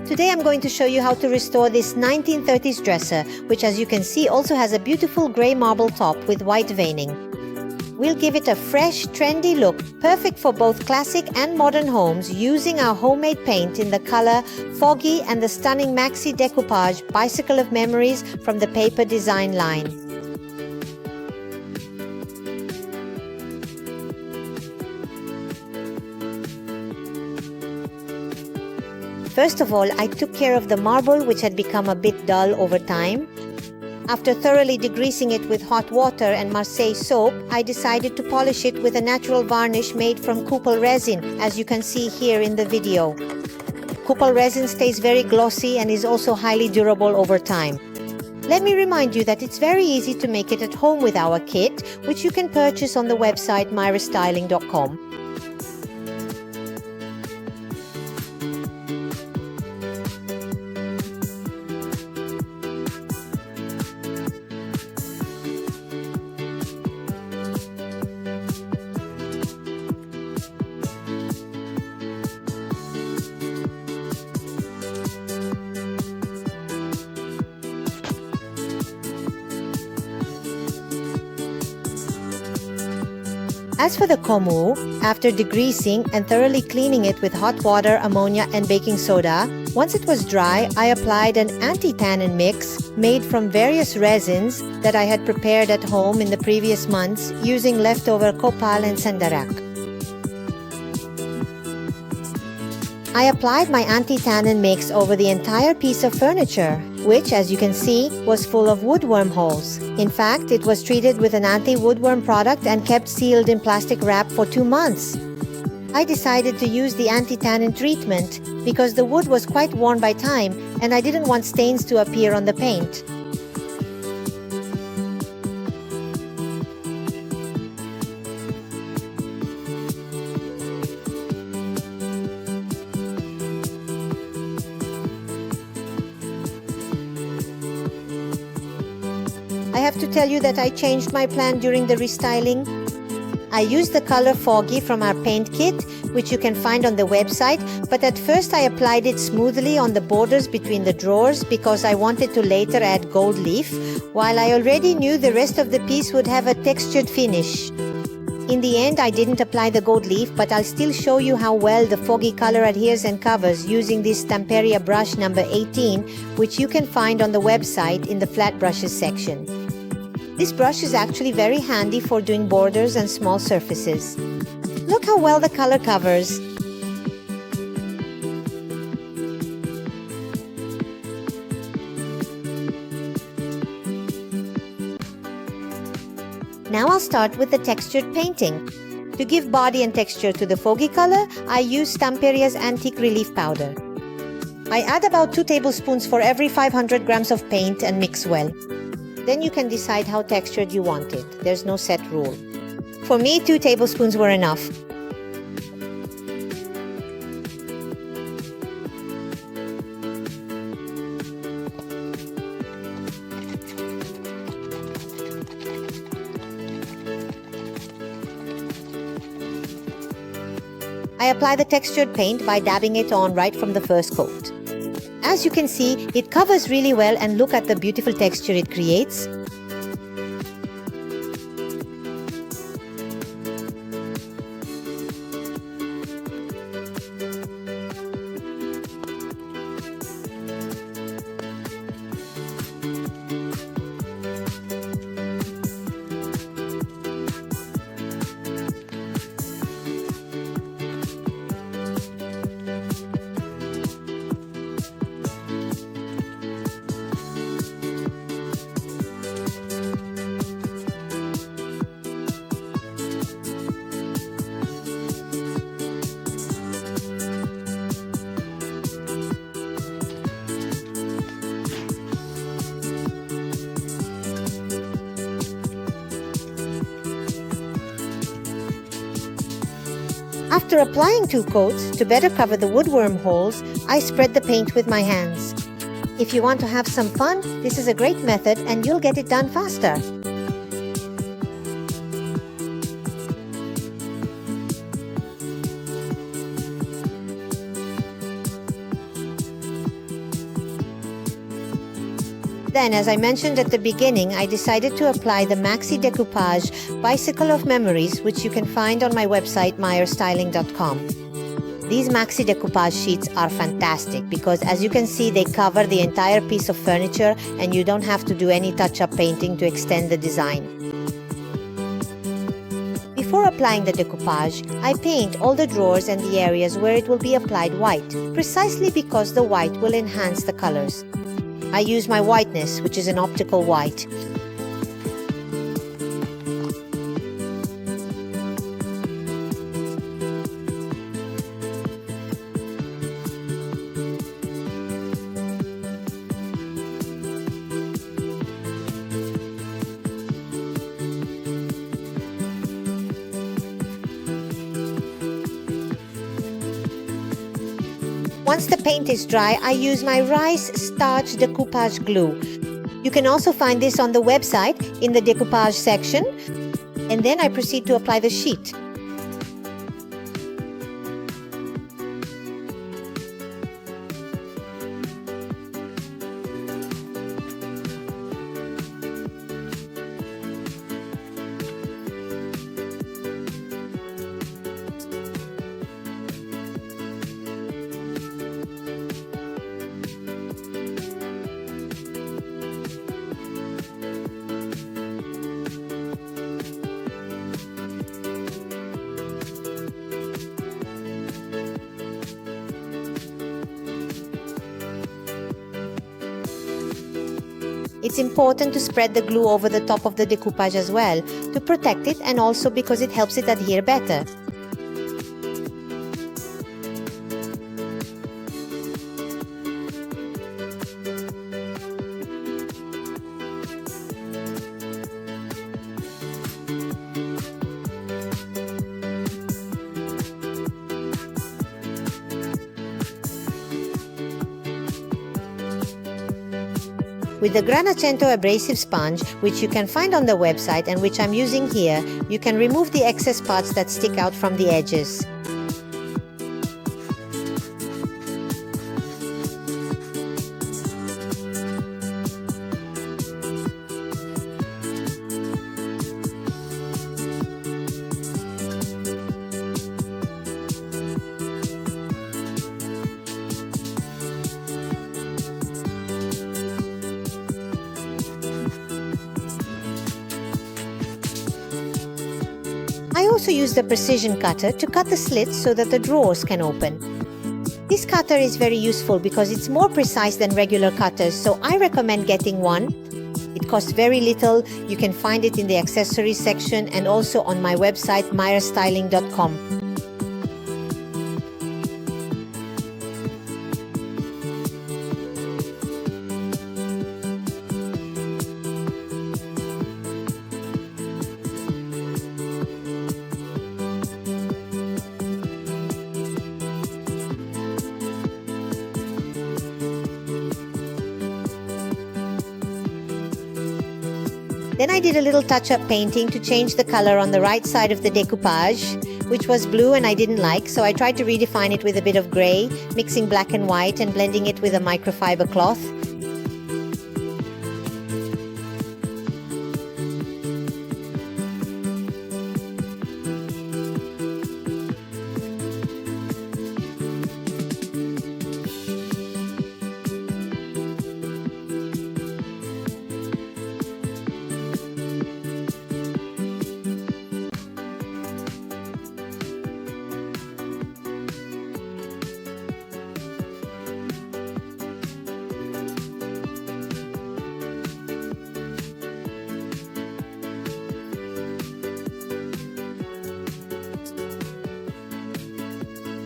Today I'm going to show you how to restore this 1930s dresser, which as you can see also has a beautiful grey marble top with white veining. We'll give it a fresh, trendy look, perfect for both classic and modern homes, using our homemade paint in the color Foggy and the stunning Maxi Decoupage Bicycle of Memories from the Paper Design line. First of all, I took care of the marble, which had become a bit dull over time. After thoroughly degreasing it with hot water and Marseille soap, I decided to polish it with a natural varnish made from cupel resin, as you can see here in the video. Cupel resin stays very glossy and is also highly durable over time. Let me remind you that it's very easy to make it at home with our kit, which you can purchase on the website MyRestyling.com. As for the commu, after degreasing and thoroughly cleaning it with hot water, ammonia and baking soda, once it was dry, I applied an anti-tannin mix made from various resins that I had prepared at home in the previous months using leftover copal and sandarak. I applied my anti-tannin mix over the entire piece of furniture, which, as you can see, was full of woodworm holes. In fact, it was treated with an anti-woodworm product and kept sealed in plastic wrap for 2 months. I decided to use the anti-tannin treatment because the wood was quite worn by time and I didn't want stains to appear on the paint. I have to tell you that I changed my plan during the restyling. I used the color Foggy from our paint kit, which you can find on the website, but at first I applied it smoothly on the borders between the drawers because I wanted to later add gold leaf, while I already knew the rest of the piece would have a textured finish. In the end, I didn't apply the gold leaf, but I'll still show you how well the Foggy color adheres and covers using this Stamperia brush number 18, which you can find on the website in the flat brushes section. This brush is actually very handy for doing borders and small surfaces. Look how well the color covers. Now I'll start with the textured painting. To give body and texture to the Foggy color, I use Stamperia's Antique Relief Powder. I add about 2 tablespoons for every 500 grams of paint and mix well. Then you can decide how textured you want it. There's no set rule. For me, 2 tablespoons were enough. I apply the textured paint by dabbing it on right from the first coat. As you can see, it covers really well and look at the beautiful texture it creates. After applying 2 coats, to better cover the woodworm holes, I spread the paint with my hands. If you want to have some fun, this is a great method and you'll get it done faster. Then, as I mentioned at the beginning, I decided to apply the Maxi Decoupage Bicycle of Memories, which you can find on my website, MyRestyling.com. These Maxi Decoupage sheets are fantastic because, as you can see, they cover the entire piece of furniture and you don't have to do any touch-up painting to extend the design. Before applying the decoupage, I paint all the drawers and the areas where it will be applied white, precisely because the white will enhance the colors. I use my whiteness, which is an optical white. Once the paint is dry, I use my Rice Starch Decoupage glue. You can also find this on the website in the decoupage section. And then I proceed to apply the sheet. It's important to spread the glue over the top of the decoupage as well, to protect it and also because it helps it adhere better. With the Granacento abrasive sponge, which you can find on the website and which I'm using here, you can remove the excess parts that stick out from the edges. I also use the precision cutter to cut the slits so that the drawers can open. This cutter is very useful because it's more precise than regular cutters, so I recommend getting one. It costs very little. You can find it in the accessories section and also on my website myrestyling.com. Then I did a little touch-up painting to change the color on the right side of the decoupage, which was blue and I didn't like, so I tried to redefine it with a bit of grey, mixing black and white and blending it with a microfiber cloth.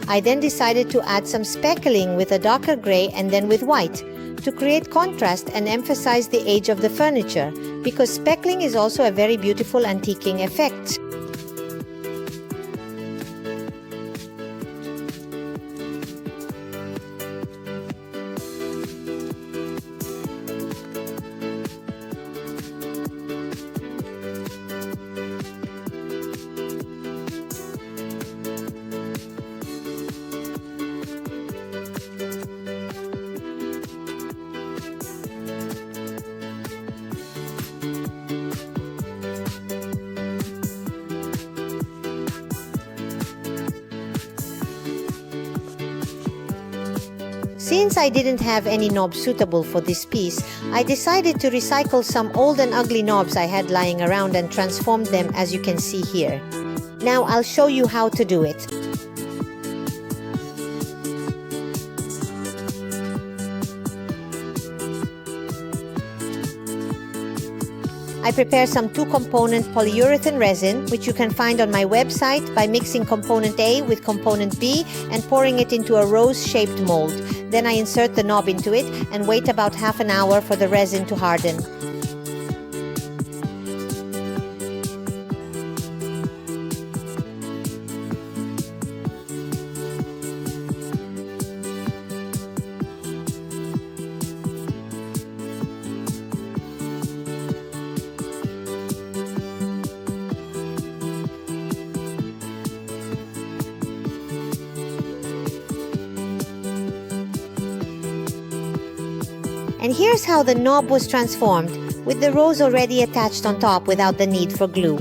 I then decided to add some speckling with a darker grey and then with white to create contrast and emphasize the age of the furniture, because speckling is also a very beautiful antiquing effect. Since I didn't have any knobs suitable for this piece, I decided to recycle some old and ugly knobs I had lying around and transform them, as you can see here. Now I'll show you how to do it. I prepare some 2-component polyurethane resin, which you can find on my website, by mixing component A with component B and pouring it into a rose-shaped mold. Then I insert the knob into it and wait about half an hour for the resin to harden. And here's how the knob was transformed, with the rose already attached on top without the need for glue.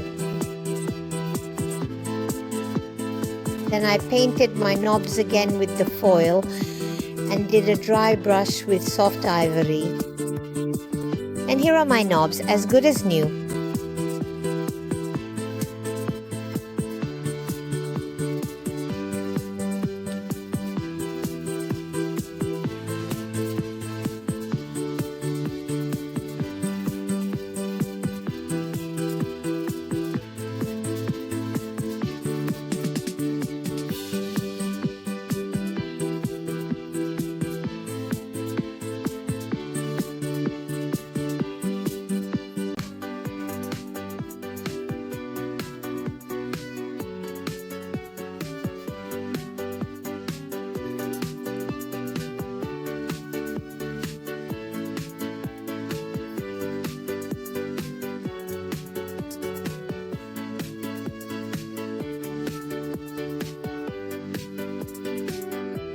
Then I painted my knobs again with the foil and did a dry brush with soft ivory. And here are my knobs, as good as new.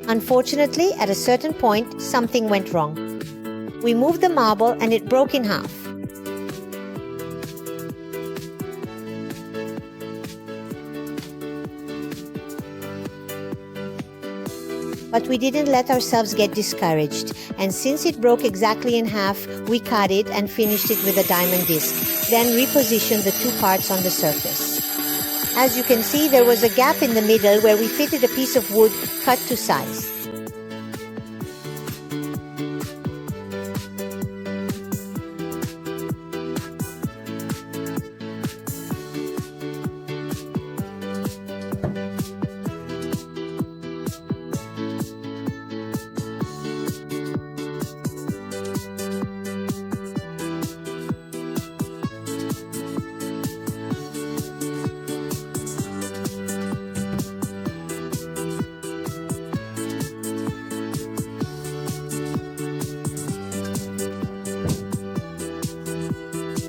Unfortunately, at a certain point, something went wrong. We moved the marble and it broke in half. But we didn't let ourselves get discouraged, and since it broke exactly in half, we cut it and finished it with a diamond disc, then repositioned the two parts on the surface. As you can see, there was a gap in the middle where we fitted a piece of wood cut to size.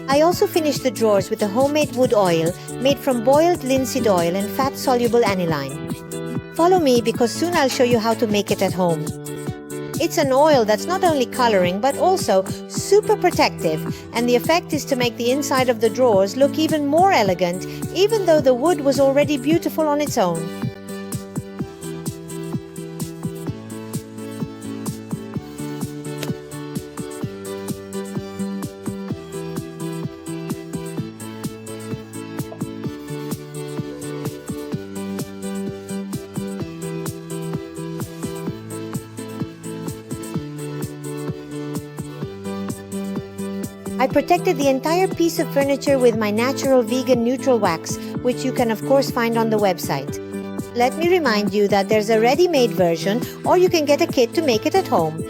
I also finished the drawers with a homemade wood oil made from boiled linseed oil and fat-soluble aniline. Follow me because soon I'll show you how to make it at home. It's an oil that's not only coloring but also super protective, and the effect is to make the inside of the drawers look even more elegant, even though the wood was already beautiful on its own. I protected the entire piece of furniture with my natural vegan neutral wax, which you can of course find on the website. Let me remind you that there's a ready-made version, or you can get a kit to make it at home.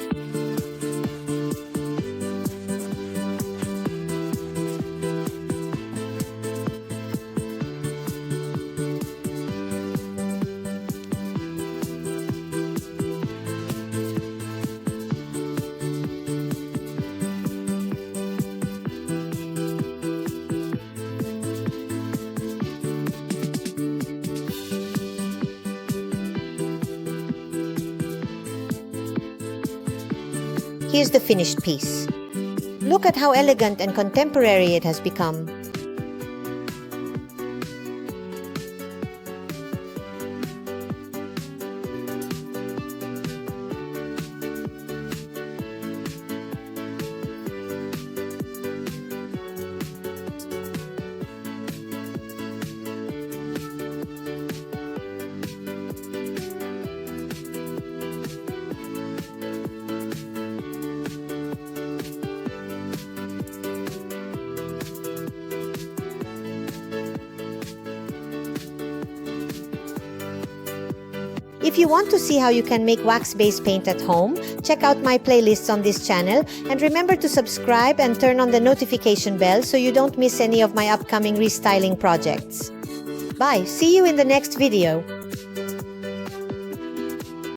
Here's the finished piece. Look at how elegant and contemporary it has become. If you want to see how you can make wax-based paint at home, check out my playlists on this channel, and remember to subscribe and turn on the notification bell so you don't miss any of my upcoming restyling projects. Bye, see you in the next video.